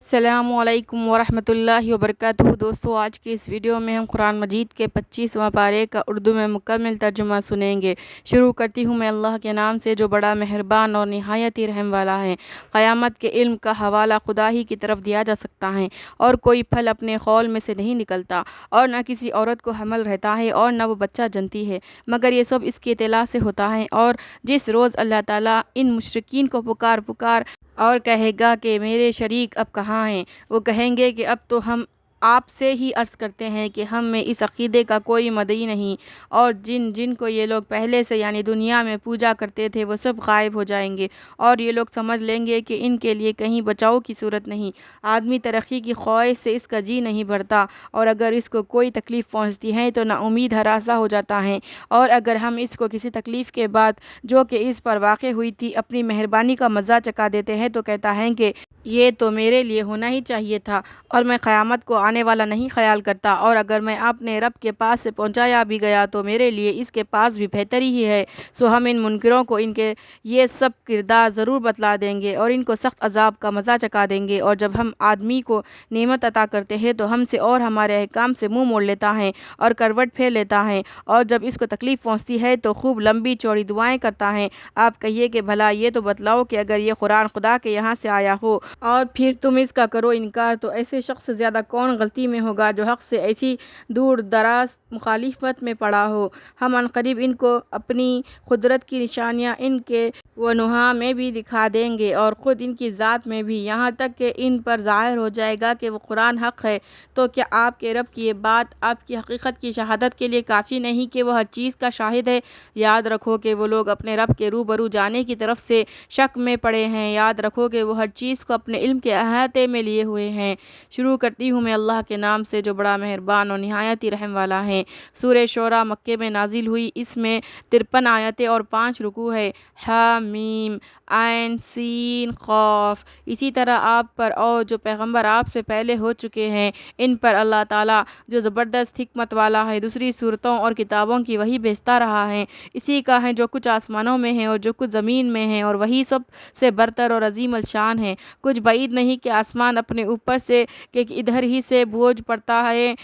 السلام علیکم ورحمۃ اللہ وبرکاتہ دوستو، آج کی اس ویڈیو میں ہم قرآن مجید کے 25واں پارے کا اردو میں مکمل ترجمہ سنیں گے۔ شروع کرتی ہوں میں اللہ کے نام سے جو بڑا مہربان اور نہایت ہی رحم والا ہے۔ قیامت کے علم کا حوالہ خدا ہی کی طرف دیا جا سکتا ہے، اور کوئی پھل اپنے خول میں سے نہیں نکلتا، اور نہ کسی عورت کو حمل رہتا ہے اور نہ وہ بچہ جنتی ہے، مگر یہ سب اس کی اطلاع سے ہوتا ہے۔ اور جس روز اللہ تعالیٰ ان مشرکین کو پکار اور کہے گا کہ میرے شریک اب کہاں ہیں، وہ کہیں گے کہ اب تو ہم آپ سے ہی عرض کرتے ہیں کہ ہم میں اس عقیدے کا کوئی مدعی نہیں، اور جن کو یہ لوگ پہلے سے یعنی دنیا میں پوجا کرتے تھے وہ سب غائب ہو جائیں گے، اور یہ لوگ سمجھ لیں گے کہ ان کے لیے کہیں بچاؤ کی صورت نہیں۔ آدمی ترقی کی خواہش سے اس کا جی نہیں بھرتا، اور اگر اس کو کوئی تکلیف پہنچتی ہے تو نا امید ہراساں ہو جاتا ہے، اور اگر ہم اس کو کسی تکلیف کے بعد جو کہ اس پر واقع ہوئی تھی اپنی مہربانی کا مزہ چکھا دیتے ہیں تو کہتا ہے کہ یہ تو میرے لیے ہونا ہی چاہیے تھا، اور میں قیامت کو آنے والا نہیں خیال کرتا، اور اگر میں اپنے رب کے پاس سے پہنچایا بھی گیا تو میرے لیے اس کے پاس بھی بہتری ہی ہے۔ سو ہم ان منکروں کو ان کے یہ سب کردار ضرور بتلا دیں گے اور ان کو سخت عذاب کا مزہ چکھا دیں گے۔ اور جب ہم آدمی کو نعمت عطا کرتے ہیں تو ہم سے اور ہمارے احکام سے منہ موڑ لیتا ہے اور کروٹ پھیر لیتا ہے، اور جب اس کو تکلیف پہنچتی ہے تو خوب لمبی چوڑی دعائیں کرتا ہے۔ آپ کہیے کہ بھلا یہ تو بتلاؤ کہ اگر یہ قرآن خدا کے یہاں سے آیا ہو اور پھر تم اس کا کرو انکار، تو ایسے شخص سے زیادہ کون غلطی میں ہوگا جو حق سے ایسی دور دراز مخالفت میں پڑا ہو۔ ہم عنقریب ان کو اپنی قدرت کی نشانیاں ان کے ونہا میں بھی دکھا دیں گے اور خود ان کی ذات میں بھی، یہاں تک کہ ان پر ظاہر ہو جائے گا کہ وہ قرآن حق ہے۔ تو کیا آپ کے رب کی یہ بات آپ کی حقیقت کی شہادت کے لیے کافی نہیں کہ وہ ہر چیز کا شاہد ہے؟ یاد رکھو کہ وہ لوگ اپنے رب کے روبرو جانے کی طرف سے شک میں پڑے ہیں۔ یاد رکھو کہ وہ ہر چیز کو اپنے علم کے احاطے میں لیے ہوئے ہیں۔ شروع کرتی ہوں میں اللہ کے نام سے جو بڑا مہربان اور نہایت ہی رحم والا ہے۔ سورہ شعراء مکے میں نازل ہوئی، اس میں 53 آیتیں اور 5 رکوع ہے۔ حامیم عین سین قاف۔ اسی طرح آپ پر اور جو پیغمبر آپ سے پہلے ہو چکے ہیں ان پر اللہ تعالیٰ جو زبردست حکمت والا ہے دوسری صورتوں اور کتابوں کی وحی بھیجتا رہا ہے۔ اسی کا ہے جو کچھ آسمانوں میں ہے اور جو کچھ زمین میں ہے، اور وہی سب سے برتر اور عظیم الشان ہے۔ کچھ بعید نہیں کہ آسمان اپنے اوپر سے کہ ادھر ہی سے بوجھ پڑتا ہے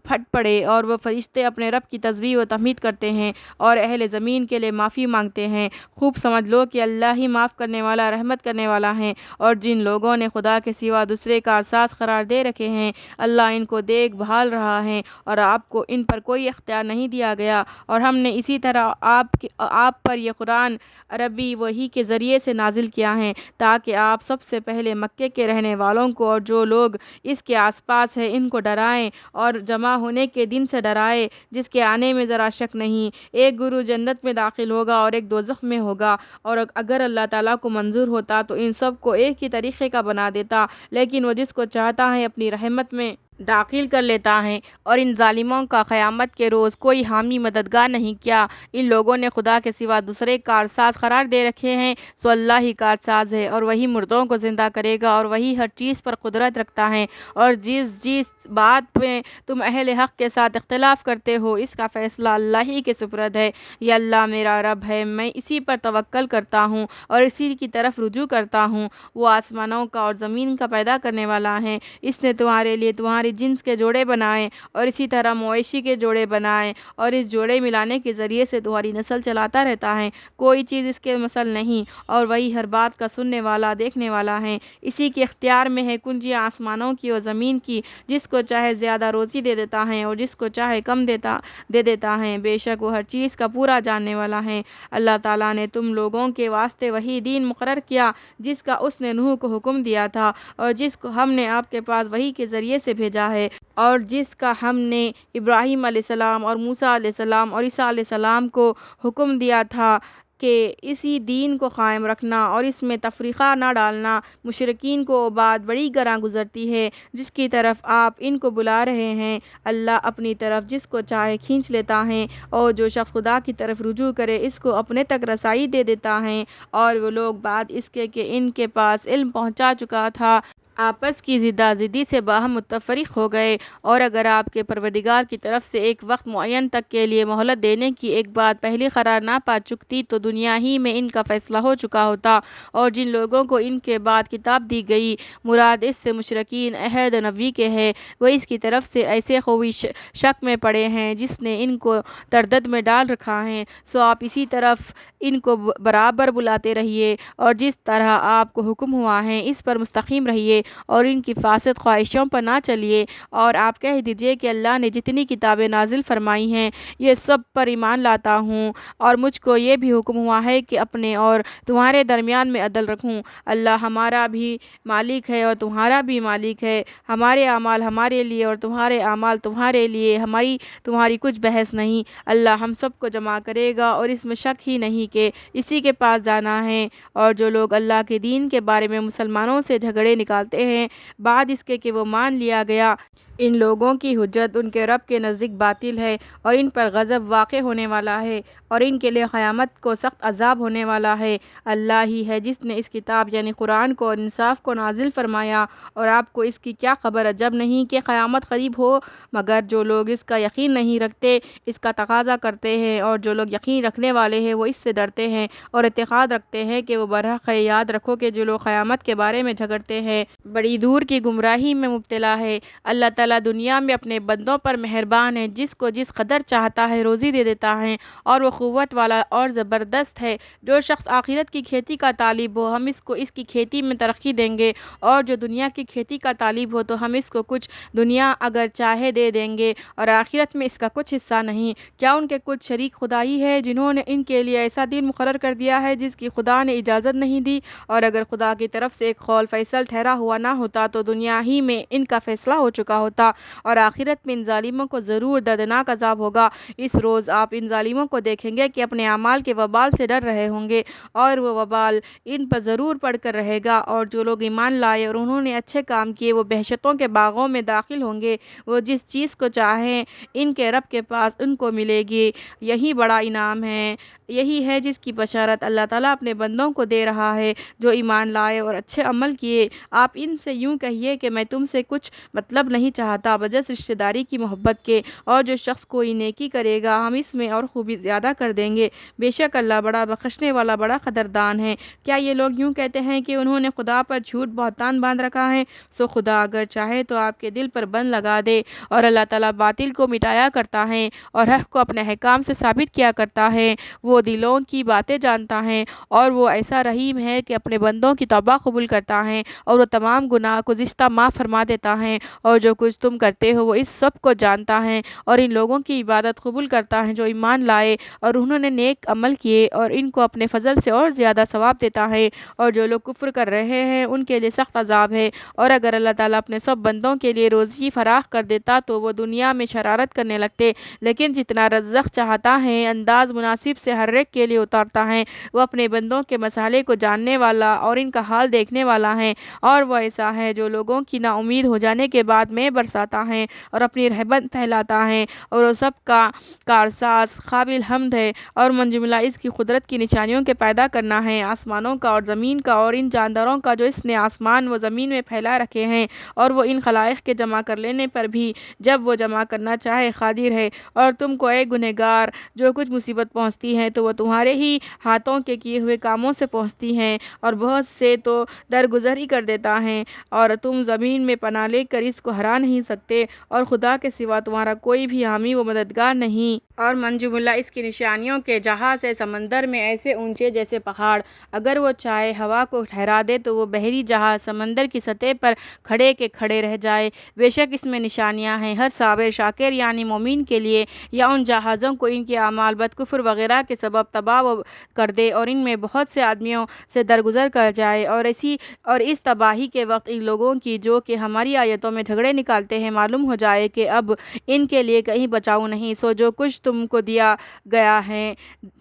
پھٹ پڑے، اور وہ فرشتے اپنے رب کی تسبیح و تحمید کرتے ہیں اور اہل زمین کے لیے معافی مانگتے ہیں۔ خوب سمجھ لو کہ اللہ ہی معاف کرنے والا رحمت کرنے والا ہے، اور جن لوگوں نے خدا کے سوا دوسرے کارساز قرار دے رکھے ہیں اللہ ان کو دیکھ بھال رہا ہے، اور آپ کو ان پر کوئی اختیار نہیں دیا گیا۔ اور ہم نے اسی طرح آپ پر یہ قرآن عربی وحی کے ذریعے سے نازل کیا ہے تاکہ آپ سب سے پہلے مکے کے رہنے والوں کو اور جو لوگ اس کے آس پاس ہیں ان کو ڈرائیں اور جمع ہونے کے دن سے ڈرائے جس کے آنے میں ذرا شک نہیں۔ ایک گروہ جنت میں داخل ہوگا اور ایک دوزخ میں ہوگا، اور اگر اللہ تعالیٰ کو منظور ہوتا تو ان سب کو ایک ہی طریقے کا بنا دیتا، لیکن وہ جس کو چاہتا ہے اپنی رحمت میں داخل کر لیتا ہے۔ اور ان ظالموں کا قیامت کے روز کوئی حامی مددگار نہیں۔ کیا ان لوگوں نے خدا کے سوا دوسرے کارساز قرار دے رکھے ہیں؟ سو اللہ ہی کارساز ہے، اور وہی مردوں کو زندہ کرے گا، اور وہی ہر چیز پر قدرت رکھتا ہے، اور جس بات میں تم اہل حق کے ساتھ اختلاف کرتے ہو اس کا فیصلہ اللہ ہی کے سپرد ہے۔ یہ اللہ میرا رب ہے، میں اسی پر توکل کرتا ہوں اور اسی کی طرف رجوع کرتا ہوں۔ وہ آسمانوں کا اور زمین کا پیدا کرنے والا ہے، اس نے تمہارے لیے تمہاری جنس کے جوڑے بنائے اور اسی طرح مویشی کے جوڑے بنائے، اور اس جوڑے ملانے کے ذریعے سے تمہاری نسل چلاتا رہتا ہے، کوئی چیز اس کے مثل نہیں، اور وہی ہر بات کا سننے والا دیکھنے والا ہے۔ اسی کے اختیار میں ہے کنجیاں آسمانوں کی اور زمین کی، جس کو چاہے زیادہ روزی دے دیتا ہے اور جس کو چاہے کم دے دیتا ہے، بے شک وہ ہر چیز کا پورا جاننے والا ہے۔ اللہ تعالیٰ نے تم لوگوں کے واسطے وہی دین مقرر کیا جس کا اس نے نوح کو حکم دیا تھا اور جس کو ہم نے آپ کے پاس وحی کے ذریعے سے بھیجا ہے، اور جس کا ہم نے ابراہیم علیہ السلام اور موسیٰ علیہ السلام اور عیسیٰ علیہ السلام کو حکم دیا تھا کہ اسی دین کو قائم رکھنا اور اس میں تفریقہ نہ ڈالنا۔ مشرکین کو وہ بات بڑی گراں گزرتی ہے جس کی طرف آپ ان کو بلا رہے ہیں، اللہ اپنی طرف جس کو چاہے کھینچ لیتا ہے، اور جو شخص خدا کی طرف رجوع کرے اس کو اپنے تک رسائی دے دیتا ہے۔ اور وہ لوگ بعد اس کے کہ ان کے پاس علم پہنچا چکا تھا آپس کی زدہ زدی سے باہم متفرق ہو گئے، اور اگر آپ کے پروردگار کی طرف سے ایک وقت معین تک کے لیے مہلت دینے کی ایک بات پہلے قرار نہ پا چکتی تو دنیا ہی میں ان کا فیصلہ ہو چکا ہوتا۔ اور جن لوگوں کو ان کے بعد کتاب دی گئی، مراد اس سے مشرکین عہد نبوی کے ہیں، وہ اس کی طرف سے ایسے خوی شک میں پڑے ہیں جس نے ان کو تردد میں ڈال رکھا ہے۔ سو آپ اسی طرف ان کو برابر بلاتے رہیے، اور جس طرح آپ کو حکم ہوا ہے اس پر مستقیم رہیے، اور ان کی فاسد خواہشوں پر نہ چلیے۔ اور آپ کہہ دیجئے کہ اللہ نے جتنی کتابیں نازل فرمائی ہیں یہ سب پر ایمان لاتا ہوں، اور مجھ کو یہ بھی حکم ہوا ہے کہ اپنے اور تمہارے درمیان میں عدل رکھوں۔ اللہ ہمارا بھی مالک ہے اور تمہارا بھی مالک ہے، ہمارے اعمال ہمارے لیے اور تمہارے اعمال تمہارے لیے، تمہاری کچھ بحث نہیں۔ اللہ ہم سب کو جمع کرے گا، اور اس میں شک ہی نہیں کہ اسی کے پاس جانا ہے۔ اور جو لوگ اللہ کے دین کے بارے میں مسلمانوں سے جھگڑے نکالتے ہیں بعد اس کے کہ وہ مان لیا گیا، ان لوگوں کی حجت ان کے رب کے نزدیک باطل ہے، اور ان پر غضب واقع ہونے والا ہے، اور ان کے لیے قیامت کو سخت عذاب ہونے والا ہے۔ اللہ ہی ہے جس نے اس کتاب یعنی قرآن کو اور انصاف کو نازل فرمایا، اور آپ کو اس کی کیا خبر عجب نہیں کہ قیامت قریب ہو، مگر جو لوگ اس کا یقین نہیں رکھتے اس کا تقاضا کرتے ہیں، اور جو لوگ یقین رکھنے والے ہیں وہ اس سے ڈرتے ہیں اور اعتقاد رکھتے ہیں کہ وہ برحق ہے۔ یاد رکھو کہ جو لوگ قیامت کے بارے میں جھگڑتے ہیں بڑی دور کی گمراہی میں مبتلا ہے۔ اللہ تعالیٰ دنیا میں اپنے بندوں پر مہربان ہے، جس کو جس قدر چاہتا ہے روزی دے دیتا ہے، اور وہ قوت والا اور زبردست ہے۔ جو شخص آخرت کی کھیتی کا طالب ہو ہم اس کو اس کی کھیتی میں ترقی دیں گے، اور جو دنیا کی کھیتی کا طالب ہو تو ہم اس کو کچھ دنیا اگر چاہے دے دیں گے، اور آخرت میں اس کا کچھ حصہ نہیں۔ کیا ان کے کچھ شریک خدائی ہے جنہوں نے ان کے لیے ایسا دین مقرر کر دیا ہے جس کی خدا نے اجازت نہیں دی؟ اور اگر خدا کی طرف سے ایک قول فیصل ٹھہرا ہوا نہ ہوتا تو دنیا ہی میں ان کا فیصلہ ہو چکا ہوتا، اور آخرت میں ان ظالموں کو ضرور دردناک عذاب ہوگا۔ اس روز آپ ان ظالموں کو دیکھیں گے کہ اپنے اعمال کے وبال سے ڈر رہے ہوں گے، اور وہ وبال ان پر ضرور پڑ کر رہے گا۔ اور جو لوگ ایمان لائے اور انہوں نے اچھے کام کیے وہ بہشتوں کے باغوں میں داخل ہوں گے، وہ جس چیز کو چاہیں ان کے رب کے پاس ان کو ملے گی۔ یہی بڑا انعام ہے، یہی ہے جس کی بشارت اللہ تعالیٰ اپنے بندوں کو دے رہا ہے جو ایمان لائے اور اچھے عمل کیے۔ آپ ان سے یوں کہیے کہ میں تم سے کچھ مطلب نہیں چاہتا بجز رشتہ داری کی محبت کے، اور جو شخص کوئی نیکی کرے گا ہم اس میں اور خوبی زیادہ کر دیں گے، بے شک اللہ بڑا بخشنے والا بڑا قدردان ہے۔ کیا یہ لوگ یوں کہتے ہیں کہ انہوں نے خدا پر جھوٹ بہتان باندھ رکھا ہے؟ سو خدا اگر چاہے تو آپ کے دل پر بند لگا دے، اور اللہ تعالیٰ باطل کو مٹایا کرتا ہے اور حق کو اپنے احکام سے ثابت کیا کرتا ہے۔ وہ دلوں کی باتیں جانتا ہے، اور وہ ایسا رحیم ہے کہ اپنے بندوں کی توبہ قبول کرتا ہے، اور وہ تمام گناہ گزشتہ معاف فرما دیتا ہے، اور جو کچھ تم کرتے ہو وہ اس سب کو جانتا ہے، اور ان لوگوں کی عبادت قبول کرتا ہے جو ایمان لائے اور انہوں نے نیک عمل کیے، اور ان کو اپنے فضل سے اور زیادہ ثواب دیتا ہے۔ اور جو لوگ کفر کر رہے ہیں ان کے لیے سخت عذاب ہے۔ اور اگر اللہ تعالیٰ اپنے سب بندوں کے لیے روزی فراخ کر دیتا تو وہ دنیا میں شرارت کرنے لگتے، لیکن جتنا رزق چاہتا ہے انداز مناسب سے ہر ایک کے لیے اتارتا ہے۔ وہ اپنے بندوں کے مسائل کو جاننے والا اور ان کا حال دیکھنے والا ہے، اور وہ ایسا ہے جو لوگوں کی نا امید ہو جانے کے بعد میں برساتا ہے اور اپنی رحمت پھیلاتا ہے، اور وہ سب کا کارساز قابل حمد ہے۔ اور من جملہ اس کی قدرت کی نشانیوں کے پیدا کرنا ہے آسمانوں کا اور زمین کا اور ان جانداروں کا جو اس نے آسمان و زمین میں پھیلا رکھے ہیں، اور وہ ان خلائق کے جمع کر لینے پر بھی جب وہ جمع کرنا چاہے قادر ہے۔ اور تم کو اے گنہگار جو کچھ مصیبت پہنچتی ہے تو وہ تمہارے ہی ہاتھوں کے کیے ہوئے کاموں سے پہنچتی ہیں، اور بہت سے تو درگزر ہی کر دیتا ہے، اور تم زمین میں پناہ لے کر اس کو ہرا نہیں سکتے، اور خدا کے سوا تمہارا کوئی بھی حامی و مددگار نہیں۔ اور من جملہ اس کی نشانیوں کے جہاز ہے سمندر میں ایسے اونچے جیسے پہاڑ، اگر وہ چاہے ہوا کو ٹھہرا دے تو وہ بحری جہاز سمندر کی سطح پر کھڑے کے کھڑے رہ جائے۔ بے شک اس میں نشانیاں ہیں ہر صابر شاکر یعنی مومن کے لیے، یا ان جہازوں کو ان کے اعمال بدکفر وغیرہ کے سبب تباہ کر دے اور ان میں بہت سے آدمیوں سے درگزر کر جائے، اور اس تباہی کے وقت ان لوگوں کی جو کہ ہماری آیتوں میں جھگڑے نکالتے ہیں معلوم ہو جائے کہ اب ان کے لیے کہیں بچاؤ نہیں۔ سو جو کچھ تم کو دیا گیا ہے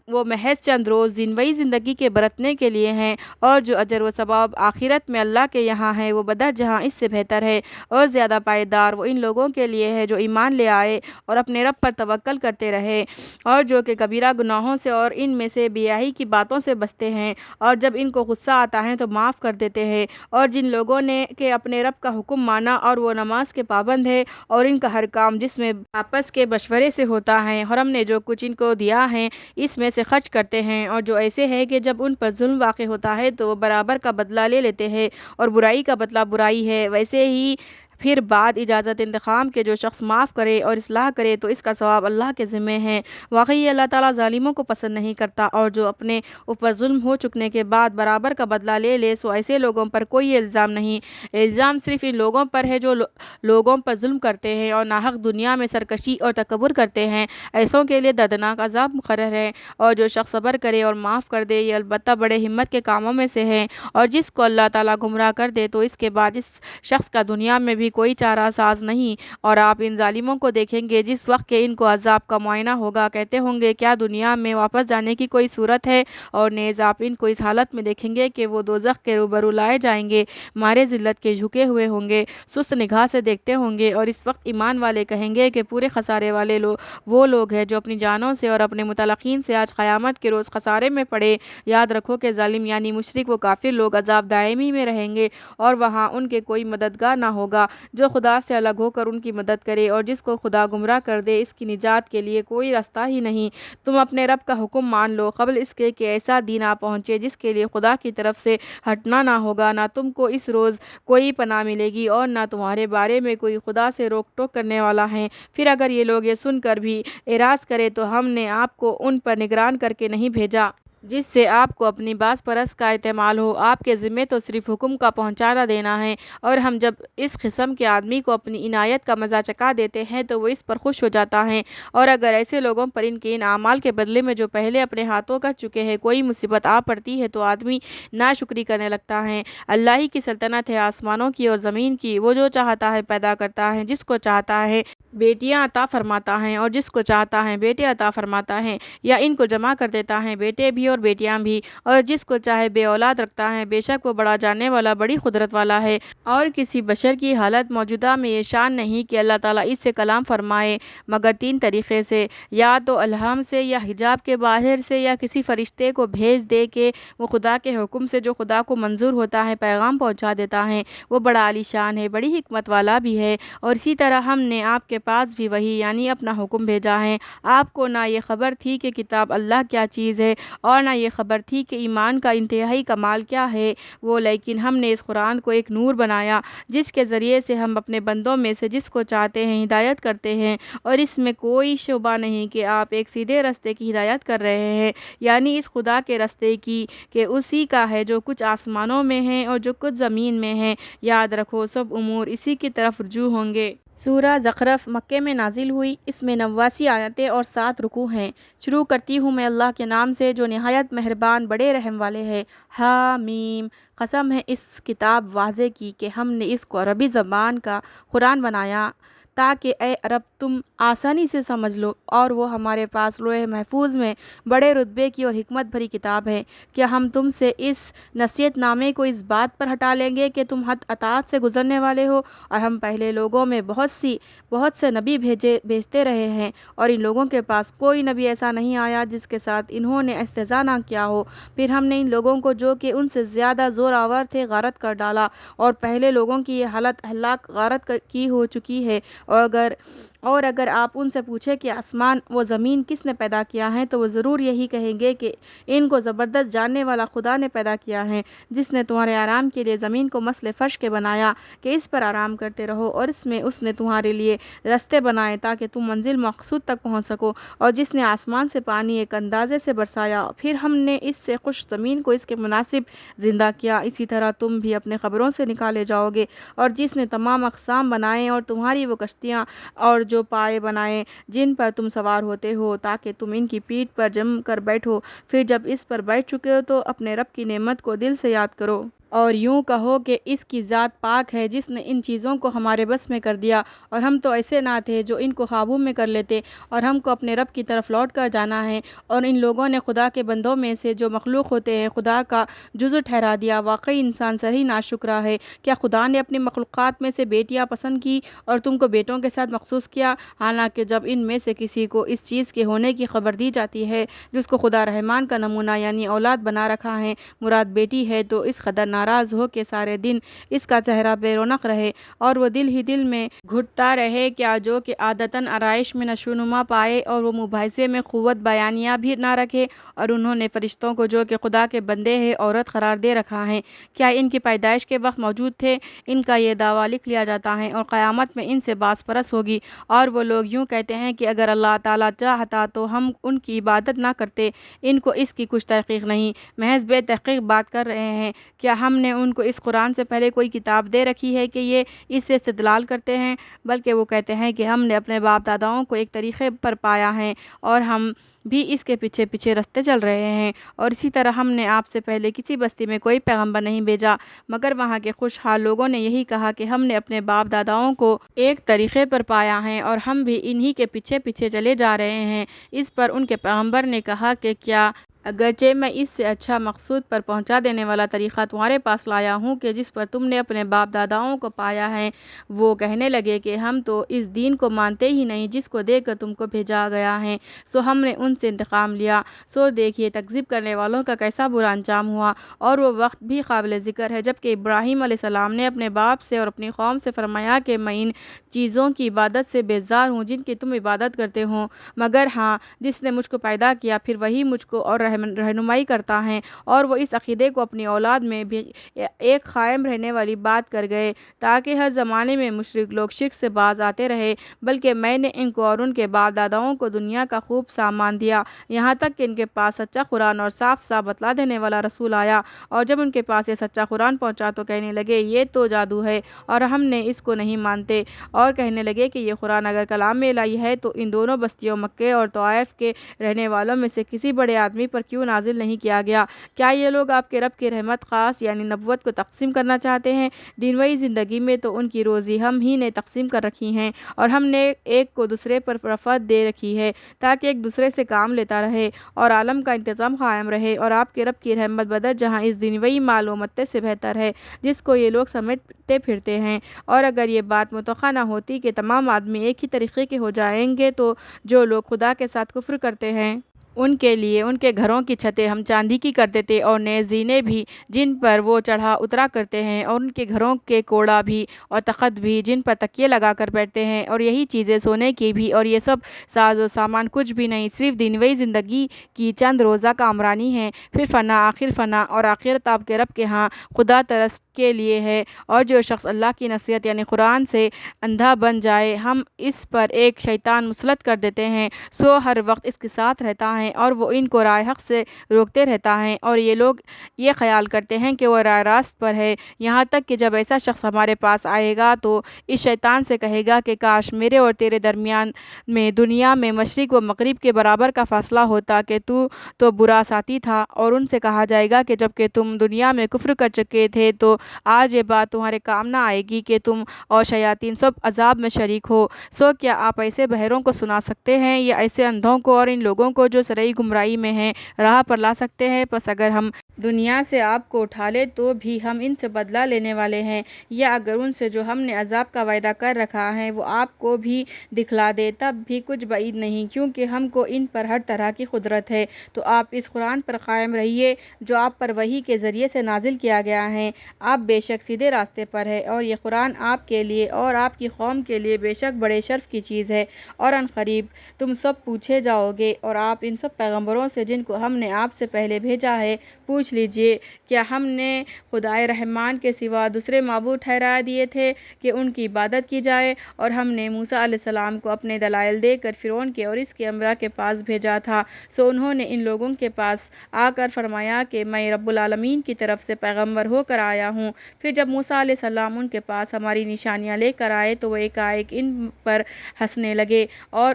وہ محض چند روز زندوی زندگی کے برتنے کے لیے ہیں، اور جو اجر و ثواب آخرت میں اللہ کے یہاں ہے وہ بدر جہاں اس سے بہتر ہے اور زیادہ پائیدار۔ وہ ان لوگوں کے لیے ہے جو ایمان لے آئے اور اپنے رب پر توکل کرتے رہے، اور جو کہ کبیرہ گناہوں سے اور ان میں سے بیاہی کی باتوں سے بچتے ہیں، اور جب ان کو غصہ آتا ہے تو معاف کر دیتے ہیں۔ اور جن لوگوں نے کہ اپنے رب کا حکم مانا اور وہ نماز کے پابند ہے، اور ان کا ہر کام جس میں آپس کے مشورے سے ہوتا ہے، اور ہم نے جو کچھ ان کو دیا ہے اس میں سے خرچ کرتے ہیں، اور جو ایسے ہے کہ جب ان پر ظلم واقع ہوتا ہے تو وہ برابر کا بدلہ لے لیتے ہیں، اور برائی کا بدلہ برائی ہے، ویسے ہی پھر بعد اجازت انتقام کے جو شخص معاف کرے اور اصلاح کرے تو اس کا ثواب اللہ کے ذمہ ہے۔ واقعی اللہ تعالیٰ ظالموں کو پسند نہیں کرتا، اور جو اپنے اوپر ظلم ہو چکنے کے بعد برابر کا بدلہ لے لے سو ایسے لوگوں پر کوئی الزام نہیں۔ الزام صرف ان لوگوں پر ہے جو لوگوں پر ظلم کرتے ہیں اور ناحق دنیا میں سرکشی اور تکبر کرتے ہیں، ایسوں کے لیے دردناک عذاب مقرر ہے۔ اور جو شخص صبر کرے اور معاف کر دے یہ البتہ بڑے ہمت کے کاموں میں سے ہے، اور جس کو اللہ تعالیٰ گمراہ کر دے تو اس کے بعد اس شخص کا دنیا میں بھی کوئی چارہ ساز نہیں۔ اور آپ ان ظالموں کو دیکھیں گے جس وقت کہ ان کو عذاب کا معائنہ ہوگا، کہتے ہوں گے کیا دنیا میں واپس جانے کی کوئی صورت ہے، اور نیز آپ ان کو اس حالت میں دیکھیں گے کہ وہ دوزخ کے روبرو لائے جائیں گے، مارے ذلت کے جھکے ہوئے ہوں گے، سست نگاہ سے دیکھتے ہوں گے، اور اس وقت ایمان والے کہیں گے کہ پورے خسارے والے وہ لوگ ہیں جو اپنی جانوں سے اور اپنے متعلقین سے آج قیامت کے روز خسارے میں پڑے۔ یاد رکھو کہ ظالم یعنی مشرک و کافر لوگ عذاب دائمی میں رہیں گے، اور وہاں ان کے کوئی مددگار نہ ہوگا جو خدا سے الگ ہو کر ان کی مدد کرے، اور جس کو خدا گمراہ کر دے اس کی نجات کے لیے کوئی راستہ ہی نہیں۔ تم اپنے رب کا حکم مان لو قبل اس کے کہ ایسا دین آ پہنچے جس کے لیے خدا کی طرف سے ہٹنا نہ ہوگا، نہ تم کو اس روز کوئی پناہ ملے گی اور نہ تمہارے بارے میں کوئی خدا سے روک ٹوک کرنے والا ہے۔ پھر اگر یہ لوگ یہ سن کر بھی اعراض کرے تو ہم نے آپ کو ان پر نگران کر کے نہیں بھیجا جس سے آپ کو اپنی باز پرست کا احتمال ہو، آپ کے ذمے تو صرف حکم کا پہنچانا دینا ہے، اور ہم جب اس قسم کے آدمی کو اپنی عنایت کا مزہ چکھا دیتے ہیں تو وہ اس پر خوش ہو جاتا ہے۔ اور اگر ایسے لوگوں پر ان کے ان اعمال کے بدلے میں جو پہلے اپنے ہاتھوں کر چکے ہیں کوئی مصیبت آ پڑتی ہے تو آدمی ناشکری کرنے لگتا ہے۔ اللہ ہی کی سلطنت ہے آسمانوں کی اور زمین کی، وہ جو چاہتا ہے پیدا کرتا ہے، جس کو چاہتا ہے بیٹیاں عطا فرماتا ہے اور جس کو چاہتا ہے بیٹے عطا فرماتا ہے، یا ان کو جمع کر دیتا ہے بیٹے بھی اور بیٹیاں بھی، اور جس کو چاہے بے اولاد رکھتا ہے، بے شک وہ بڑا جاننے والا بڑی قدرت والا ہے۔ اور کسی بشر کی حالت موجودہ میں یہ شان نہیں کہ اللہ تعالیٰ اس سے کلام فرمائے مگر تین طریقے سے، یا تو الہام سے، یا حجاب کے باہر سے، یا کسی فرشتے کو بھیج دے کہ وہ خدا کے حکم سے جو خدا کو منظور ہوتا ہے پیغام پہنچا دیتا ہے، وہ بڑا عالی شان ہے، بڑی حکمت والا بھی ہے۔ اور اسی طرح ہم نے آپ کے پاس بھی وہی یعنی اپنا حکم بھیجا ہے۔ آپ کو نہ یہ خبر تھی کہ کتاب اللہ کیا چیز ہے، اور نہ یہ خبر تھی کہ ایمان کا انتہائی کمال کیا ہے، وہ لیکن ہم نے اس قرآن کو ایک نور بنایا جس کے ذریعے سے ہم اپنے بندوں میں سے جس کو چاہتے ہیں ہدایت کرتے ہیں، اور اس میں کوئی شبہ نہیں کہ آپ ایک سیدھے راستے کی ہدایت کر رہے ہیں، یعنی اس خدا کے راستے کی کہ اسی کا ہے جو کچھ آسمانوں میں ہے اور جو کچھ زمین میں ہے۔ یاد رکھو سب امور اسی کی طرف رجوع ہوں گے۔ سورہ زخرف مکے میں نازل ہوئی، اس میں 89 آیتیں اور 7 رکوع ہیں۔ شروع کرتی ہوں میں اللہ کے نام سے جو نہایت مہربان بڑے رحم والے ہے۔ حامیم، قسم ہے اس کتاب واضح کی کہ ہم نے اس کو عربی زبان کا قرآن بنایا تاکہ اے عرب تم آسانی سے سمجھ لو، اور وہ ہمارے پاس لوح محفوظ میں بڑے رتبے کی اور حکمت بھری کتاب ہے۔ کیا ہم تم سے اس نصیحت نامے کو اس بات پر ہٹا لیں گے کہ تم حد اطاعت سے گزرنے والے ہو؟ اور ہم پہلے لوگوں میں بہت سے نبی بھیجتے رہے ہیں، اور ان لوگوں کے پاس کوئی نبی ایسا نہیں آیا جس کے ساتھ انہوں نے استہزاء نہ کیا ہو۔ پھر ہم نے ان لوگوں کو جو کہ ان سے زیادہ زور آور تھے غارت کر ڈالا، اور پہلے لوگوں کی یہ حالت ہلاک غارت کی ہو چکی ہے۔ اور اگر آپ ان سے پوچھیں کہ آسمان و زمین کس نے پیدا کیا ہے تو وہ ضرور یہی کہیں گے کہ ان کو زبردست جاننے والا خدا نے پیدا کیا ہے، جس نے تمہارے آرام کے لیے زمین کو مثل فرش کے بنایا کہ اس پر آرام کرتے رہو، اور اس میں اس نے تمہارے لیے راستے بنائے تاکہ تم منزل مقصود تک پہنچ سکو، اور جس نے آسمان سے پانی ایک اندازے سے برسایا، پھر ہم نے اس سے خشک زمین کو اس کے مناسب زندہ کیا، اسی طرح تم بھی اپنے قبروں سے نکالے جاؤ گے، اور جس نے تمام اقسام بنائے اور تمہاری وہ کشتیاں اور جو پائے بنائے جن پر تم سوار ہوتے ہو تاکہ تم ان کی پیٹھ پر جم کر بیٹھو، پھر جب اس پر بیٹھ چکے ہو تو اپنے رب کی نعمت کو دل سے یاد کرو اور یوں کہو کہ اس کی ذات پاک ہے جس نے ان چیزوں کو ہمارے بس میں کر دیا، اور ہم تو ایسے نہ تھے جو ان کو قابو میں کر لیتے، اور ہم کو اپنے رب کی طرف لوٹ کر جانا ہے۔ اور ان لوگوں نے خدا کے بندوں میں سے جو مخلوق ہوتے ہیں خدا کا جزء ٹھہرا دیا۔ واقعی انسان صحیح ناشکرا ہے۔ کیا خدا نے اپنی مخلوقات میں سے بیٹیاں پسند کی اور تم کو بیٹوں کے ساتھ مخصوص کیا، حالانکہ جب ان میں سے کسی کو اس چیز کے ہونے کی خبر دی جاتی ہے جس کو خدا رحمان کا نمونہ یعنی اولاد بنا رکھا ہے، مراد بیٹی ہے، تو اس قدر ناراض ہو کہ سارے دن اس کا چہرہ بے رونق رہے اور وہ دل ہی دل میں گھٹتا رہے، کیا جو کہ عادتاً آرائش میں نشوونما پائے اور وہ مباحثے میں قوت بیانیہ بھی نہ رکھے، اور انہوں نے فرشتوں کو جو کہ خدا کے بندے ہیں عورت قرار دے رکھا ہے، کیا ان کی پیدائش کے وقت موجود تھے؟ ان کا یہ دعویٰ لکھ لیا جاتا ہے اور قیامت میں ان سے باس پرس ہوگی، اور وہ لوگ یوں کہتے ہیں کہ اگر اللہ تعالیٰ چاہتا تو ہم ان کی عبادت نہ کرتے، ان کو اس کی کچھ تحقیق نہیں، محض بے تحقیق بات کر رہے ہیں۔ کیا ہم نے ان کو اس قرآن سے پہلے کوئی کتاب دے رکھی ہے کہ یہ اس سے استدلال کرتے ہیں؟ بلکہ وہ کہتے ہیں کہ ہم نے اپنے باپ داداؤں کو ایک طریقے پر پایا ہے اور ہم بھی اس کے پیچھے پیچھے رستے چل رہے ہیں، اور اسی طرح ہم نے آپ سے پہلے کسی بستی میں کوئی پیغمبر نہیں بھیجا مگر وہاں کے خوشحال لوگوں نے یہی کہا کہ ہم نے اپنے باپ داداؤں کو ایک طریقے پر پایا ہے اور ہم بھی انہی کے پیچھے پیچھے چلے جا رہے ہیں۔ اس پر ان کے پیغمبر نے کہا کہ کیا اگرچہ میں اس سے اچھا مقصود پر پہنچا دینے والا طریقہ تمہارے پاس لایا ہوں کہ جس پر تم نے اپنے باپ داداؤں کو پایا ہے، وہ کہنے لگے کہ ہم تو اس دین کو مانتے ہی نہیں جس کو دے کر تم کو بھیجا گیا ہے، سو ہم نے ان سے انتقام لیا۔ سو دیکھیے تکذیب کرنے والوں کا کیسا برا انجام ہوا، اور وہ وقت بھی قابل ذکر ہے جبکہ ابراہیم علیہ السلام نے اپنے باپ سے اور اپنی قوم سے فرمایا کہ میں ان چیزوں کی عبادت سے بیزار ہوں جن کی تم عبادت کرتے ہو، مگر ہاں جس نے مجھ کو پیدا کیا پھر وہی مجھ کو اور رہنمائی کرتا ہے۔ اور وہ اس عقیدے کو اپنی اولاد میں بھی ایک قائم رہنے والی بات کر گئے تاکہ ہر زمانے میں مشرک لوگ شرک سے باز آتے رہے، بلکہ میں نے ان کو اور ان کے باپ داداؤں کو دنیا کا خوب سامان دیا یہاں تک کہ ان کے پاس سچا قرآن اور صاف صاف بتلا دینے والا رسول آیا، اور جب ان کے پاس یہ سچا قرآن پہنچا تو کہنے لگے یہ تو جادو ہے اور ہم نے اس کو نہیں مانتے، اور کہنے لگے کہ یہ قرآن اگر کلام الہی ہے تو ان دونوں بستیوں مکے اور طائف کے رہنے والوں میں سے کسی بڑے آدمی پر کیوں نازل نہیں کیا گیا؟ کیا یہ لوگ آپ کے رب کی رحمت خاص یعنی نبوت کو تقسیم کرنا چاہتے ہیں؟ دنیاوی زندگی میں تو ان کی روزی ہم ہی نے تقسیم کر رکھی ہیں اور ہم نے ایک کو دوسرے پر رفعت دے رکھی ہے تاکہ ایک دوسرے سے کام لیتا رہے اور عالم کا انتظام قائم رہے، اور آپ کے رب کی رحمت بدر جہاں اس دنیاوی مال و متے سے بہتر ہے جس کو یہ لوگ سمیٹتے پھرتے ہیں۔ اور اگر یہ بات متوقع نہ ہوتی کہ تمام آدمی ایک ہی طریقے کے ہو جائیں گے تو جو لوگ خدا کے ساتھ کفر کرتے ہیں ان کے لیے ان کے گھروں کی چھتیں ہم چاندی کی کر دیتے اور نیز زینے بھی جن پر وہ چڑھا اترا کرتے ہیں، اور ان کے گھروں کے کوڑا بھی اور تخت بھی جن پر تکیے لگا کر بیٹھتے ہیں، اور یہی چیزیں سونے کی بھی، اور یہ سب ساز و سامان کچھ بھی نہیں صرف دنیاوی زندگی کی چند روزہ کامرانی ہے، پھر فنا آخر فنا، اور آخرت آپ کے رب کے ہاں خدا ترس کے لیے ہے۔ اور جو شخص اللہ کی نصیحت یعنی قرآن سے اندھا بن جائے ہم اس پر ایک شیطان مسلط کر دیتے ہیں، سو ہر وقت اس کے ساتھ رہتا ہے اور وہ ان کو راہ حق سے روکتے رہتا ہے، اور یہ لوگ یہ خیال کرتے ہیں کہ وہ راہ راست پر ہے، یہاں تک کہ جب ایسا شخص ہمارے پاس آئے گا تو اس شیطان سے کہے گا کہ کاش میرے اور تیرے درمیان میں دنیا میں مشرق و مغرب کے برابر کا فاصلہ ہوتا کہ تو برا ساتھی تھا، اور ان سے کہا جائے گا کہ جب کہ تم دنیا میں کفر کر چکے تھے تو آج یہ بات تمہارے کام نہ آئے گی کہ تم اور شیاطین سب عذاب میں شریک ہو۔ سو کیا آپ ایسے بہروں کو سنا سکتے ہیں یا ایسے اندھوں کو اور ان لوگوں کو جو سرئی گمراہی میں ہیں راہ پر لا سکتے ہیں؟ پس اگر ہم دنیا سے آپ کو اٹھا لے تو بھی ہم ان سے بدلہ لینے والے ہیں، یا اگر ان سے جو ہم نے عذاب کا وعدہ کر رکھا ہے وہ آپ کو بھی دکھلا دے تب بھی کچھ بعید نہیں، کیونکہ ہم کو ان پر ہر طرح کی قدرت ہے۔ تو آپ اس قرآن پر قائم رہیے جو آپ پر وحی کے ذریعے سے نازل کیا گیا ہے، آپ بے شک سیدھے راستے پر ہے، اور یہ قرآن آپ کے لیے اور آپ کی قوم کے لیے بے شک بڑے شرف کی چیز ہے، اور ان قریب تم سب پوچھے جاؤ گے، اور آپ ان سب پیغمبروں سے جن کو ہم نے آپ سے پہلے بھیجا ہے پوچھ لیجئے کیا ہم نے خدائے رحمان کے سوا دوسرے معبود ٹھہرا دیے تھے کہ ان کی عبادت کی جائے؟ اور ہم نے موسیٰ علیہ السلام کو اپنے دلائل دے کر فرعون کے اور اس کے امراء کے پاس بھیجا تھا، سو انہوں نے ان لوگوں کے پاس آ کر فرمایا کہ میں رب العالمین کی طرف سے پیغمبر ہو کر آیا ہوں۔ پھر جب موسیٰ علیہ السلام ان کے پاس ہماری نشانیاں لے کر آئے تو وہ ایک ان پر ہنسنے لگے، اور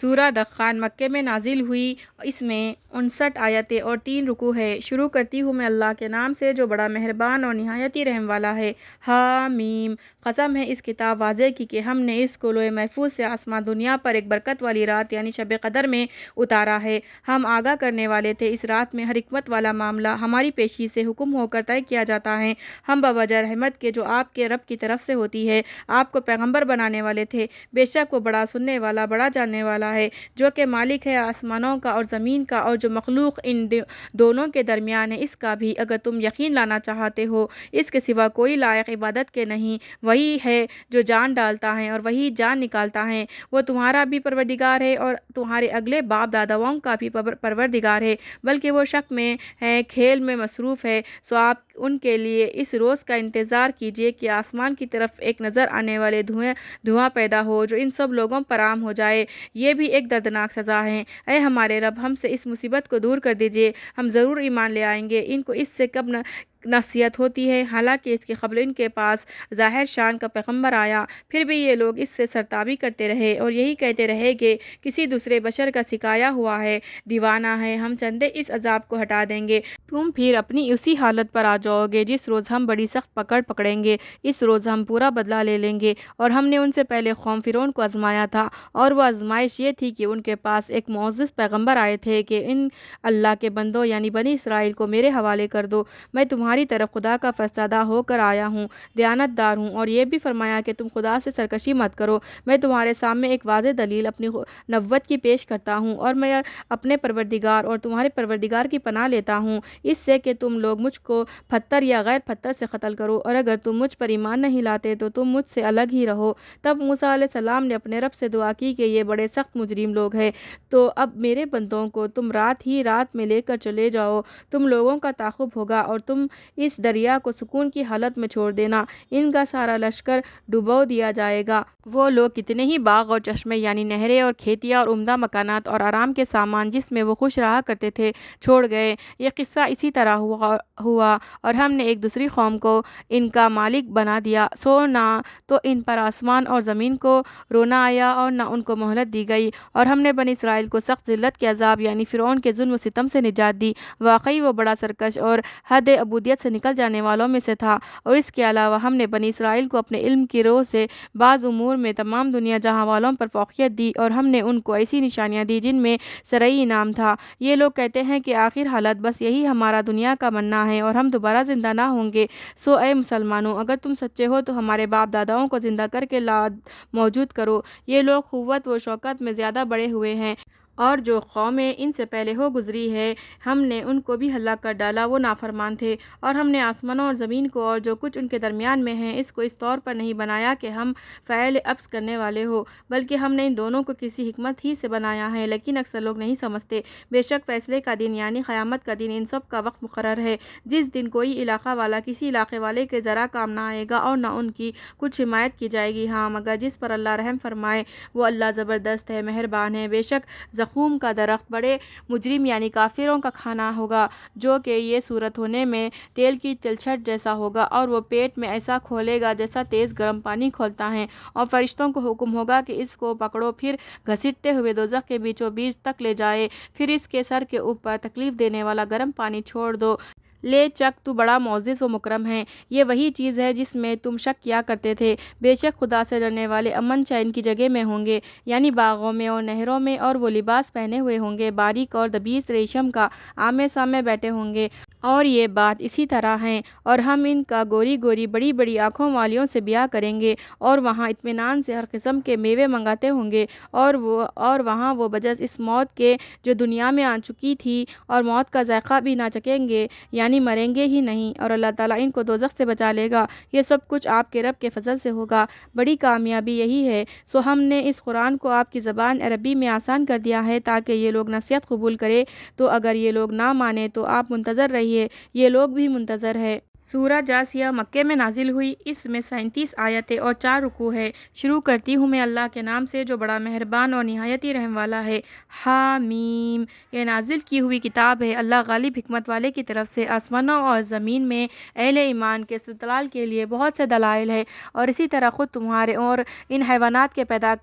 سورہ دخان مکے میں نازل ہوئی، اس میں 59 آیتیں اور 3 رکوع ہے۔ شروع کرتی ہوں میں اللہ کے نام سے جو بڑا مہربان اور نہایت ہی رحم والا ہے۔ حامیم، قسم ہے اس کتاب واضح کی کہ ہم نے اس کو لوح محفوظ سے آسمان دنیا پر ایک برکت والی رات یعنی شب قدر میں اتارا ہے۔ ہم آگاہ کرنے والے تھے، اس رات میں ہر حکمت والا معاملہ ہماری پیشی سے حکم ہو کر طے کیا جاتا ہے۔ ہم بوجہ رحمت کے جو آپ کے رب کی طرف سے ہوتی ہے آپ کو پیغمبر بنانے والے تھے۔ بے شک وہ بڑا سننے والا، بڑا جاننے والا ہے، جو کہ مالک ہے آسمانوں کا اور زمین کا اور جو مخلوق ان دونوں کے درمیان ہے اس کا بھی، اگر تم یقین لانا چاہتے ہو۔ اس کے سوا کوئی لائق عبادت کے نہیں، وہی ہے جو جان ڈالتا ہے اور وہی جان نکالتا ہے۔ وہ تمہارا بھی پروردگار ہے اور تمہارے اگلے باپ داداؤں کا بھی پروردگار ہے، بلکہ وہ شک میں ہے، کھیل میں مصروف ہے۔ سو آپ ان کے لیے اس روز کا انتظار کیجئے کہ آسمان کی طرف ایک نظر آنے والے دھواں پیدا ہو جو ان سب لوگوں پر عام ہو جائے، یہ بھی ایک دردناک سزا ہے۔ اے ہمارے رب، ہم سے اس مصیبت کو دور کر دیجئے، ہم ضرور ایمان لے آئیں گے۔ ان کو اس سے کب نصیحت ہوتی ہے، حالانکہ اس کے قبل ان کے پاس ظاہر شان کا پیغمبر آیا، پھر بھی یہ لوگ اس سے سرتابی کرتے رہے اور یہی کہتے رہے کہ کسی دوسرے بشر کا سکھایا ہوا ہے، دیوانہ ہے، ہم چندے اس عذاب کو ہٹا دیں گے، تم پھر اپنی اسی حالت پر آ جاؤ گے جس روز ہم بڑی سخت پکڑ پکڑیں گے۔ اس روز ہم پورا بدلہ لے لیں گے۔ اور ہم نے ان سے پہلے قوم فرعون کو آزمایا تھا، اور وہ آزمائش یہ تھی کہ ان کے پاس ایک معزز پیغمبر آئے تھے کہ ان اللہ کے بندوں یعنی بنی اسرائیل کو میرے حوالے کر دو، میں تمہاری طرف خدا کا فرستادہ ہو کر آیا ہوں، دیانت دار ہوں۔ اور یہ بھی فرمایا کہ تم خدا سے سرکشی مت کرو، میں تمہارے سامنے ایک واضح دلیل اپنی نبوت کی پیش کرتا ہوں، اور میں اپنے پروردگار اور تمہارے پروردگار کی پناہ لیتا ہوں اس سے کہ تم لوگ مجھ کو پتھر یا غیر پتھر سے قتل کرو، اور اگر تم مجھ پر ایمان نہیں لاتے تو تم مجھ سے الگ ہی رہو۔ تب موسیٰ علیہ السلام نے اپنے رب سے دعا کی کہ یہ بڑے سخت مجرم لوگ ہیں، تو اب میرے بندوں کو تم رات ہی رات میں لے کر چلے جاؤ، تم لوگوں کا تعاقب ہوگا اور تم اس دریا کو سکون کی حالت میں چھوڑ دینا، ان کا سارا لشکر ڈبو دیا جائے گا۔ وہ لوگ کتنے ہی باغ اور چشمے یعنی نہریں اور کھیتیاں اور عمدہ مکانات اور آرام کے سامان جس میں وہ خوش رہا کرتے تھے چھوڑ گئے۔ یہ قصہ اسی طرح ہوا اور ہم نے ایک دوسری قوم کو ان کا مالک بنا دیا، سو نہ تو ان پر آسمان اور زمین کو رونا آیا اور نہ ان کو مہلت دی گئی، اور ہم نے بنی اسرائیل کو سخت ذلت کے عذاب یعنی فرعون کے ظلم و ستم سے نجات دی۔ واقعی وہ بڑا سرکش اور حد عبودیت سے نکل جانے والوں میں سے تھا۔ اور اس کے علاوہ ہم نے بنی اسرائیل کو اپنے علم کی روح سے بعض امور میں تمام دنیا جہاں والوں پر فوقیت دی، اور ہم نے ان کو ایسی نشانیاں دی جن میں شرعی انعام تھا۔ یہ لوگ کہتے ہیں کہ آخر حالت بس یہی ہمارا دنیا کا بننا ہے اور ہم دوبارہ زندہ نہ ہوں گے۔ سو اے مسلمانوں، اگر تم سچے ہو تو ہمارے باپ داداؤں کو زندہ کر کے موجود کرو۔ یہ لوگ قوت و شوکت میں زیادہ بڑے ہوئے ہیں، اور جو قومیں ان سے پہلے ہو گزری ہے ہم نے ان کو بھی ہلاک کر ڈالا، وہ نافرمان تھے۔ اور ہم نے آسمانوں اور زمین کو اور جو کچھ ان کے درمیان میں ہے اس کو اس طور پر نہیں بنایا کہ ہم فعل عبث کرنے والے ہو، بلکہ ہم نے ان دونوں کو کسی حکمت ہی سے بنایا ہے، لیکن اکثر لوگ نہیں سمجھتے۔ بے شک فیصلے کا دن یعنی قیامت کا دن ان سب کا وقت مقرر ہے، جس دن کوئی علاقہ والا کسی علاقے والے کے ذرا کام نہ آئے گا اور نہ ان کی کچھ حمایت کی جائے گی، ہاں مگر جس پر اللہ رحم فرمائے، وہ اللہ زبردست ہے، مہربان ہے۔ بے شک زقوم کا درخت بڑے مجرم یعنی کافروں کا کھانا ہوگا، جو کہ یہ صورت ہونے میں تیل کی تلچھٹ جیسا ہوگا، اور وہ پیٹ میں ایسا کھولے گا جیسا تیز گرم پانی کھولتا ہے، اور فرشتوں کو حکم ہوگا کہ اس کو پکڑو، پھر گھسیٹتے ہوئے دوزخ کے بیچوں بیچ تک لے جائے، پھر اس کے سر کے اوپر تکلیف دینے والا گرم پانی چھوڑ دو، لے چک تو بڑا معزز و مکرم ہے۔ یہ وہی چیز ہے جس میں تم شک کیا کرتے تھے۔ بے شک خدا سے ڈرنے والے امن چین کی جگہ میں ہوں گے، یعنی باغوں میں اور نہروں میں، اور وہ لباس پہنے ہوئے ہوں گے باریک اور دبیس ریشم کا، آمنے سامنے بیٹھے ہوں گے۔ اور یہ بات اسی طرح ہے، اور ہم ان کا گوری گوری بڑی بڑی آنکھوں والیوں سے بیاہ کریں گے، اور وہاں اطمینان سے ہر قسم کے میوے منگاتے ہوں گے، اور وہاں وہ بجز اس موت کے جو دنیا میں آ چکی تھی، اور موت کا ذائقہ بھی نہ چکھیں گے، یعنی مریں گے ہی نہیں، اور اللہ تعالیٰ ان کو دوزخ سے بچا لے گا۔ یہ سب کچھ آپ کے رب کے فضل سے ہوگا، بڑی کامیابی یہی ہے۔ سو ہم نے اس قرآن کو آپ کی زبان عربی میں آسان کر دیا ہے تاکہ یہ لوگ نصیحت قبول کرے، تو اگر یہ لوگ نہ مانے تو آپ منتظر رہیے، یہ لوگ بھی منتظر ہے۔ سورہ جاسیہ مکے میں نازل ہوئی۔ اس میں 37 آیتیں اور 4 رکوع ہے۔ شروع کرتی ہوں میں اللہ کے نام سے جو بڑا مہربان اور نہایت ہی رحم والا ہے۔ حامیم، یہ نازل کی ہوئی کتاب ہے اللہ غالب حکمت والے کی طرف سے۔ آسمانوں اور زمین میں اہل ایمان کے استدلال کے لیے بہت سے دلائل ہے، اور اسی طرح خود تمہارے اور ان حیوانات کے پیدا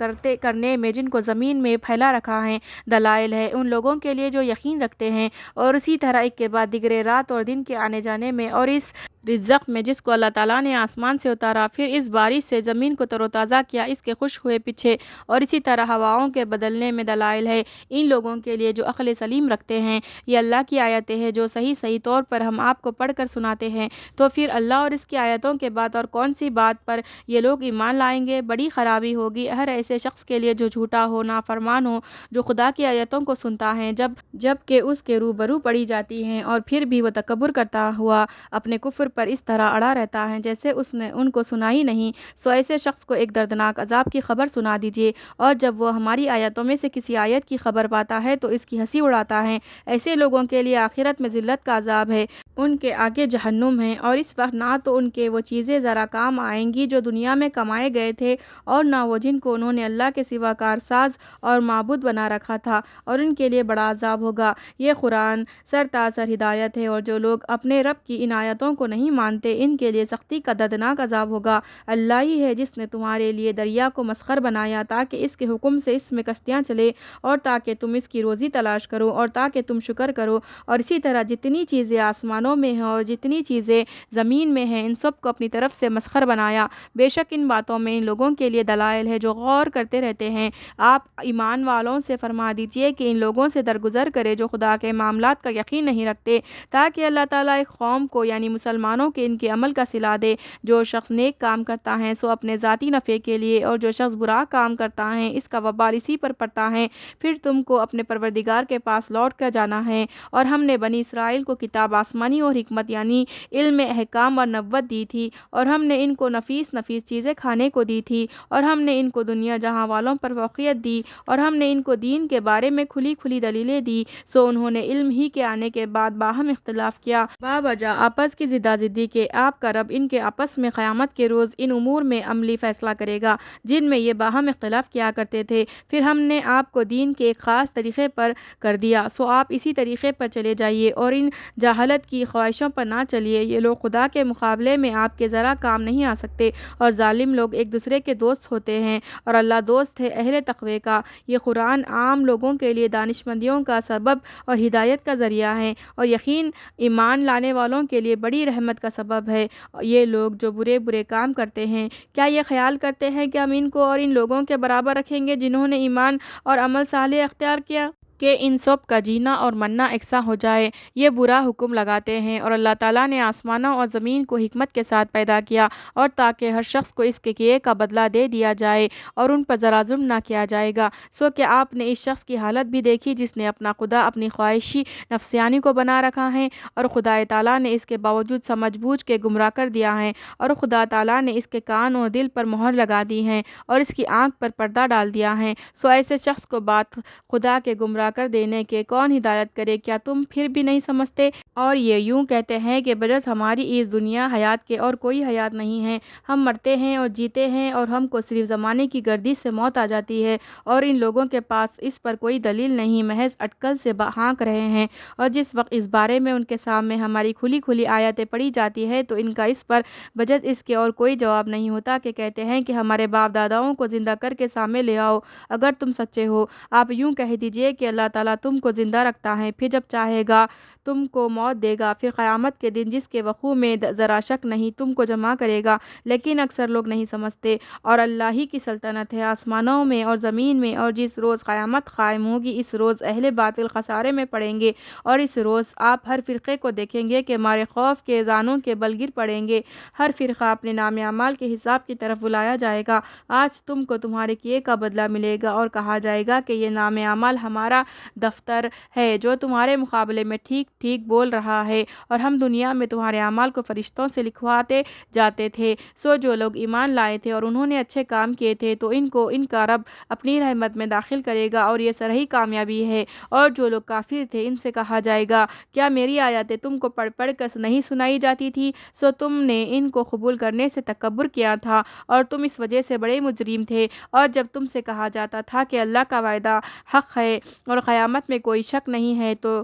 کرنے میں جن کو زمین میں پھیلا رکھا ہے دلائل ہے ان لوگوں کے لیے جو یقین رکھتے ہیں، اور اسی طرح ایک کے بعد دیگرے رات اور دن کے آنے جانے میں، اور اس رزق میں جس کو اللہ تعالیٰ نے آسمان سے اتارا، پھر اس بارش سے زمین کو تر و تازہ کیا اس کے خشک ہوئے پیچھے، اور اسی طرح ہواؤں کے بدلنے میں دلائل ہے ان لوگوں کے لیے جو عقل سلیم رکھتے ہیں۔ یہ اللہ کی آیتیں ہیں جو صحیح طور پر ہم آپ کو پڑھ کر سناتے ہیں، تو پھر اللہ اور اس کی آیتوں کے بعد اور کون سی بات پر یہ لوگ ایمان لائیں گے؟ بڑی خرابی ہوگی ہر ایسے شخص کے لیے جو جھوٹا ہو، نافرمان ہو، جو خدا کی آیتوں کو سنتا ہے جب کہ اس کے روبرو پڑی جاتی ہیں، اور پھر بھی وہ تکبر کرتا ہوا اپنے کفر پر اس طرح اڑا رہتا ہے جیسے اس نے ان کو سنا ہی نہیں۔ سو ایسے شخص کو ایک دردناک عذاب کی خبر سنا دیجیے، اور جب وہ ہماری آیتوں میں سے کسی آیت کی خبر پاتا ہے تو اس کی ہنسی اڑاتا ہے۔ ایسے لوگوں کے لیے آخرت میں ذلت کا عذاب ہے، ان کے آگے جہنم ہے، اور اس وقت نہ تو ان کے وہ چیزیں ذرا کام آئیں گی جو دنیا میں کمائے گئے تھے، اور نہ وہ جن کو انہوں نے اللہ کے سوا کارساز اور معبود بنا رکھا تھا، اور ان کے لیے بڑا عذاب ہوگا۔ یہ قرآن سرتاسر ہدایت ہے، اور جو لوگ اپنے رب کی ان آیتوں کو نہیں مانتے ان کے لیے سختی کا دردناک عذاب ہوگا۔ اللہ ہی ہے جس نے تمہارے لیے دریا کو مسخر بنایا تاکہ اس کے حکم سے اس میں کشتیاں چلے، اور تاکہ تم اس کی روزی تلاش کرو، اور تاکہ تم شکر کرو، اور اسی طرح جتنی چیزیں آسمانوں میں ہیں اور جتنی چیزیں زمین میں ہیں ان سب کو اپنی طرف سے مسخر بنایا۔ بے شک ان باتوں میں ان لوگوں کے لیے دلائل ہے جو غور کرتے رہتے ہیں۔ آپ ایمان والوں سے فرما دیجئے کہ ان لوگوں سے درگزر کرے جو خدا کے معاملات کا یقین نہیں رکھتے، تاکہ اللہ تعالیٰ ایک قوم کو یعنی مسلمانوں کے ان کے عمل کا صلہ دے۔ جو شخص نیک کام کرتا ہے سو اپنے ذاتی نفع کے لیے، اور جو شخص برا کام کرتا ہے اس کا وبال اسی پر پڑتا ہے۔ پھر تم کو اپنے پروردگار کے پاس لوٹ کر جانا ہے، اور ہم نے بنی اسرائیل کو کتاب آسمانی اور حکمت یعنی علم، احکام اور نبوت دی تھی، اور ہم نے ان کو نفیس چیزیں کھانے کو دی تھی، اور ہم نے ان کو دنیا جہاں والوں پر فوقیت دی، اور ہم نے ان کو دین کے بارے میں کھلی دلیلیں دی۔ سو انہوں نے علم ہی کے آنے کے بعد باہم اختلاف کیا، باوجہ آپس کی زدازدی کے۔ آپ کا رب ان کے آپس میں قیامت کے روز ان امور میں عملی فیصلہ کرے گا جن میں یہ باہم اختلاف کیا کرتے تھے۔ پھر ہم نے آپ کو دین کے ایک خاص طریقے پر کر دیا، سو آپ اسی طریقے پر چلے جائیے، اور ان جہالت کی خواہشوں پر نہ چلیے۔ یہ لوگ خدا کے مقابلے میں آپ کے ذرا کام نہیں آ سکتے، اور ظالم لوگ ایک دوسرے کے دوست ہوتے ہیں، اور اللہ دوست ہے اہل تقوی کا۔ یہ قرآن عام لوگوں کے لیے دانشمندیوں کا سبب اور ہدایت کا ذریعہ ہے، اور یقین ایمان لانے والوں کے لیے بڑی رحمت کا سبب ہے۔ یہ لوگ جو برے کام کرتے ہیں، کیا یہ خیال کرتے ہیں کہ ہم ان کو اور ان لوگوں کے برابر رکھیں گے جنہوں نے ایمان اور عمل صالح اختیار کیا، کہ ان سب کا جینا اور مرنا یکساں ہو جائے؟ یہ برا حکم لگاتے ہیں، اور اللہ تعالیٰ نے آسمانوں اور زمین کو حکمت کے ساتھ پیدا کیا، اور تاکہ ہر شخص کو اس کے کیے کا بدلہ دے دیا جائے، اور ان پر ذرا ظلم نہ کیا جائے گا۔ سو کہ آپ نے اس شخص کی حالت بھی دیکھی جس نے اپنا خدا اپنی خواہشی نفسیانی کو بنا رکھا ہے، اور خدا تعالیٰ نے اس کے باوجود سمجھ بوجھ کے گمراہ کر دیا ہے، اور خدا تعالیٰ نے اس کے کان اور دل پر مہر لگا دی ہے، اور اس کی آنکھ پر پردہ ڈال دیا ہے۔ سو ایسے شخص کو بات خدا کے گمراہ کر دینے کے کون ہدایت کرے؟ کیا تم پھر بھی نہیں سمجھتے؟ اور یہ یوں کہتے ہیں کہ بجز ہماری اس دنیا حیات کے اور کوئی حیات نہیں ہے، ہم مرتے ہیں اور جیتے ہیں، اور ہم کو صرف زمانے کی گردش سے موت آ جاتی ہے، اور ان لوگوں کے پاس اس پر کوئی دلیل نہیں، محض اٹکل سے ہانک رہے ہیں۔ اور جس وقت اس بارے میں ان کے سامنے ہماری کھلی آیتیں پڑھی جاتی ہے تو ان کا اس پر بجز اس کے اور کوئی جواب نہیں ہوتا، کہ کہتے ہیں کہ ہمارے باپ داداؤں کو زندہ کر کے سامنے لے آؤ اگر تم سچے ہو۔ آپ یوں کہہ دیجئے کہ اللہ تعالیٰ تم کو زندہ رکھتا ہے، پھر جب چاہے گا تم کو موت دے گا، پھر قیامت کے دن جس کے وقوع میں ذرا شک نہیں تم کو جمع کرے گا، لیکن اکثر لوگ نہیں سمجھتے۔ اور اللہ ہی کی سلطنت ہے آسمانوں میں اور زمین میں، اور جس روز قیامت قائم ہوگی اس روز اہل باطل خسارے میں پڑیں گے، اور اس روز آپ ہر فرقے کو دیکھیں گے کہ مارے خوف کے زانوں کے بل گر پڑیں گے، ہر فرقہ اپنے نام اعمال کے حساب کی طرف بلایا جائے گا۔ آج تم کو تمہارے کیے کا بدلہ ملے گا، اور کہا جائے گا کہ یہ نام اعمال ہمارا دفتر ہے جو تمہارے مقابلے میں ٹھیک ٹھیک بول رہا ہے، اور ہم دنیا میں تمہارے اعمال کو فرشتوں سے لکھواتے جاتے تھے۔ سو جو لوگ ایمان لائے تھے اور انہوں نے اچھے کام کیے تھے تو ان کو ان کا رب اپنی رحمت میں داخل کرے گا، اور یہ سرہی کامیابی ہے۔ اور جو لوگ کافر تھے ان سے کہا جائے گا، کیا میری آیاتیں تم کو پڑھ پڑھ کر نہیں سنائی جاتی تھی؟ سو تم نے ان کو قبول کرنے سے تکبر کیا تھا اور تم اس وجہ سے بڑے مجرم تھے۔ اور جب تم سے کہا جاتا تھا کہ اللہ کا وعدہ حق ہے اور قیامت میں کوئی شک نہیں ہے، تو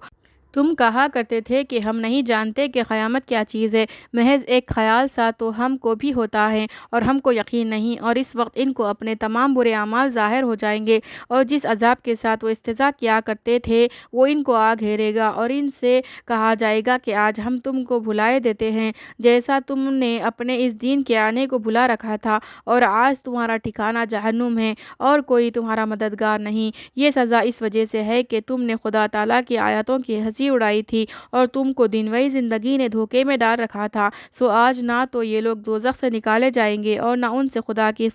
تم کہا کرتے تھے کہ ہم نہیں جانتے کہ قیامت کیا چیز ہے، محض ایک خیال سا تو ہم کو بھی ہوتا ہے اور ہم کو یقین نہیں۔ اور اس وقت ان کو اپنے تمام برے اعمال ظاہر ہو جائیں گے، اور جس عذاب کے ساتھ وہ استہزاء کیا کرتے تھے وہ ان کو آ گھیرے گا، اور ان سے کہا جائے گا کہ آج ہم تم کو بھلائے دیتے ہیں جیسا تم نے اپنے اس دین کے آنے کو بھلا رکھا تھا، اور آج تمہارا ٹھکانہ جہنم ہے اور کوئی تمہارا مددگار نہیں۔ یہ سزا اس وجہ سے ہے کہ تم نے خدا تعالیٰ کی آیاتوں کی ہنسی اڑائی تھی اور تم کو دنیاوی زندگی نے دھوکے میں ڈال رکھا تھا۔ سو آج نہ تو یہ لوگ دوزخ سے نکالے جائیں گے اور نہ ان سے خدا کی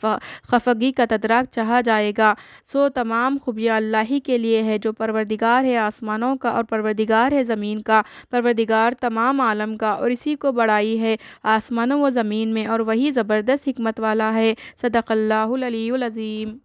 خفگی کا تدراک چاہا جائے گا۔ سو تمام خوبیاں اللہ ہی کے لیے ہے جو پروردگار ہے آسمانوں کا اور پروردگار ہے زمین کا، پروردگار تمام عالم کا، اور اسی کو بڑائی ہے آسمانوں و زمین میں، اور وہی زبردست حکمت والا ہے۔ صدق اللہ العلی العظیم۔